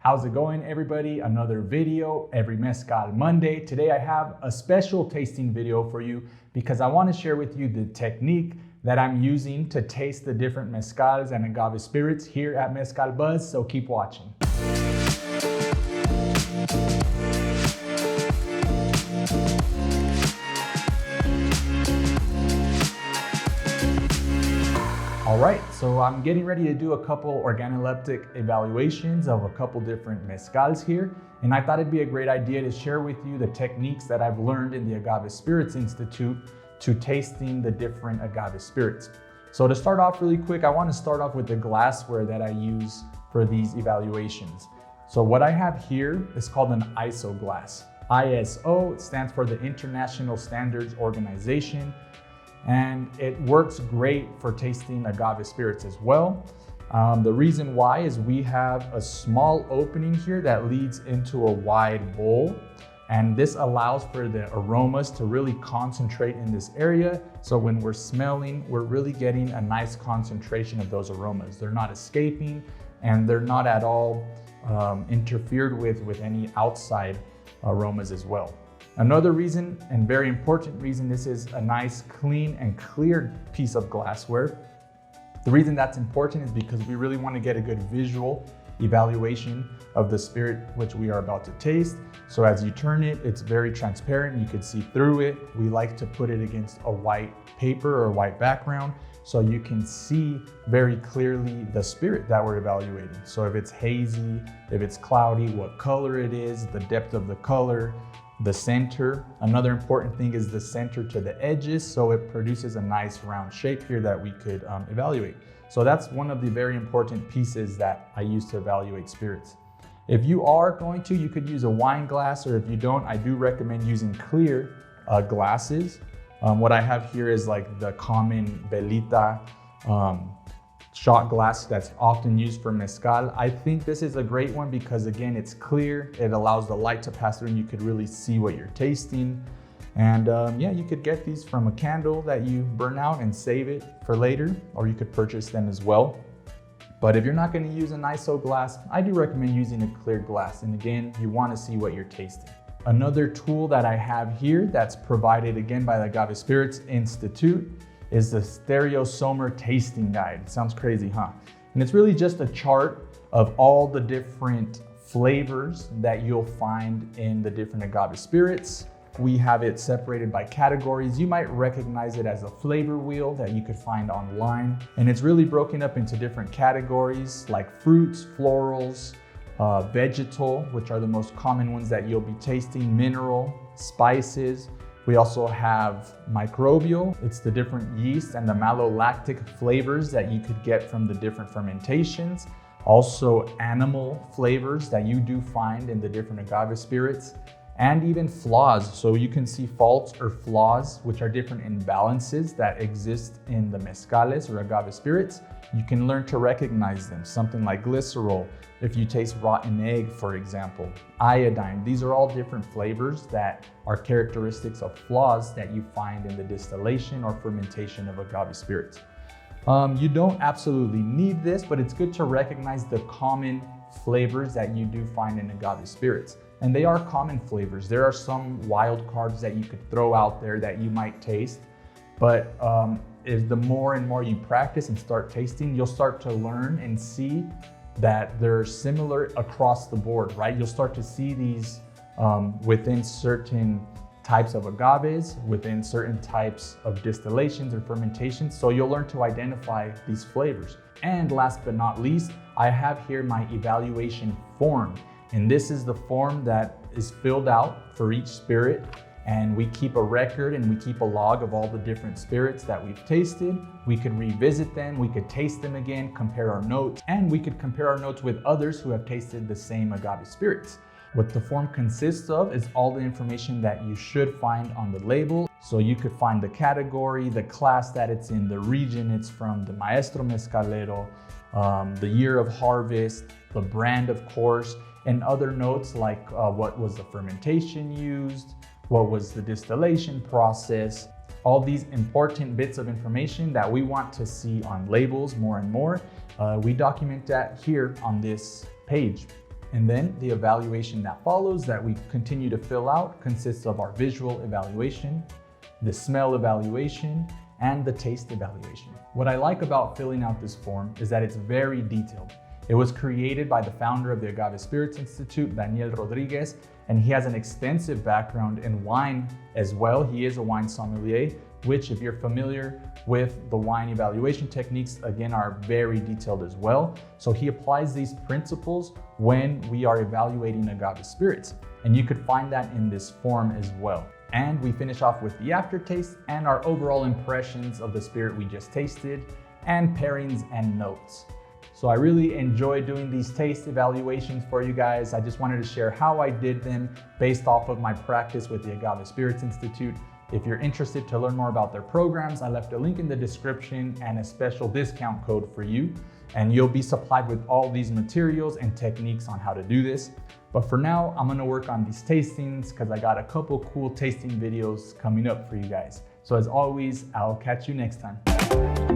How's it going, everybody? Another video every Mezcal Monday. Today I have a special tasting video for you because I want to share with you the technique that I'm using to taste the different mezcals and agave spirits here at Mezcal Buzz, so keep watching. All right, so I'm getting ready to do a couple organoleptic evaluations of a couple different mezcals here. And I thought it'd be a great idea to share with you the techniques that I've learned in the Agave Spirits Institute to tasting the different agave spirits. So to start off really quick, I want to start off with the glassware that I use for these evaluations. So what I have here is called an ISO glass. ISO stands for the International Standards Organization, and it works great for tasting agave spirits as well. The reason why is we have a small opening here that leads into a wide bowl, and this allows for the aromas to really concentrate in this area. So when we're smelling, we're really getting a nice concentration of those aromas. They're not escaping and they're not at all interfered with any outside aromas as well. Another reason, and very important reason, this is a nice, clean and clear piece of glassware. The reason that's important is because we really want to get a good visual evaluation of the spirit which we are about to taste. So as you turn it, it's very transparent. You can see through it. We like to put it against a white paper or white background so you can see very clearly the spirit that we're evaluating. So if it's hazy, if it's cloudy, what color it is, the depth of the color, the center. Another important thing is the center to the edges, so it produces a nice round shape here that we could evaluate. So that's one of the very important pieces that I use to evaluate spirits. If you are going to, you could use a wine glass, or if you don't, I do recommend using clear glasses. What I have here is like the common Velita shot glass that's often used for mezcal. I think this is a great one because again, it's clear. It allows the light to pass through and you could really see what you're tasting. And yeah, you could get these from a candle that you burn out and save it for later, or you could purchase them as well. But if you're not going to use an ISO glass, I do recommend using a clear glass. And again, you want to see what you're tasting. Another tool that I have here that's provided again by the Agave Spirits Institute is the Stereo Sommer Tasting Guide. It sounds crazy, huh? And it's really just a chart of all the different flavors that you'll find in the different agave spirits. We have it separated by categories. You might recognize it as a flavor wheel that you could find online. And it's really broken up into different categories like fruits, florals, vegetal, which are the most common ones that you'll be tasting, mineral, spices. We also have microbial. It's the different yeast and the malolactic flavors that you could get from the different fermentations. Also animal flavors that you do find in the different agave spirits, and even flaws. So you can see faults or flaws, which are different imbalances that exist in the mezcales or agave spirits. You can learn to recognize them. Something like glycerol, if you taste rotten egg, for example, iodine. These are all different flavors that are characteristics of flaws that you find in the distillation or fermentation of agave spirits. You don't absolutely need this, but it's good to recognize the common flavors that you do find in agave spirits. And they are common flavors. There are some wild cards that you could throw out there that you might taste, but if the more and more you practice and start tasting, you'll start to learn and see that they're similar across the board, right? You'll start to see these within certain types of agaves, within certain types of distillations or fermentations. So you'll learn to identify these flavors. And last but not least, I have here my evaluation form. And this is the form that is filled out for each spirit. And we keep a record and we keep a log of all the different spirits that we've tasted. We could revisit them, we could taste them again, compare our notes, and we could compare our notes with others who have tasted the same agave spirits. What the form consists of is all the information that you should find on the label. So you could find the category, the class that it's in, the region it's from, the maestro mezcalero, the year of harvest, the brand, of course, and other notes like what was the fermentation used, what was the distillation process, all these important bits of information that we want to see on labels more and more. We document that here on this page. And then the evaluation that follows that we continue to fill out consists of our visual evaluation, the smell evaluation, and the taste evaluation. What I like about filling out this form is that it's very detailed. It was created by the founder of the Agave Spirits Institute, Daniel Rodriguez, and he has an extensive background in wine as well. He is a wine sommelier, which, if you're familiar with the wine evaluation techniques, again, are very detailed as well. So he applies these principles when we are evaluating agave spirits, and you could find that in this form as well. And we finish off with the aftertaste and our overall impressions of the spirit we just tasted, and pairings and notes. So I really enjoy doing these taste evaluations for you guys. I just wanted to share how I did them based off of my practice with the Agave Spirits Institute. If you're interested to learn more about their programs, I left a link in the description and a special discount code for you. And you'll be supplied with all these materials and techniques on how to do this. But for now, I'm gonna work on these tastings because I got a couple cool tasting videos coming up for you guys. So as always, I'll catch you next time.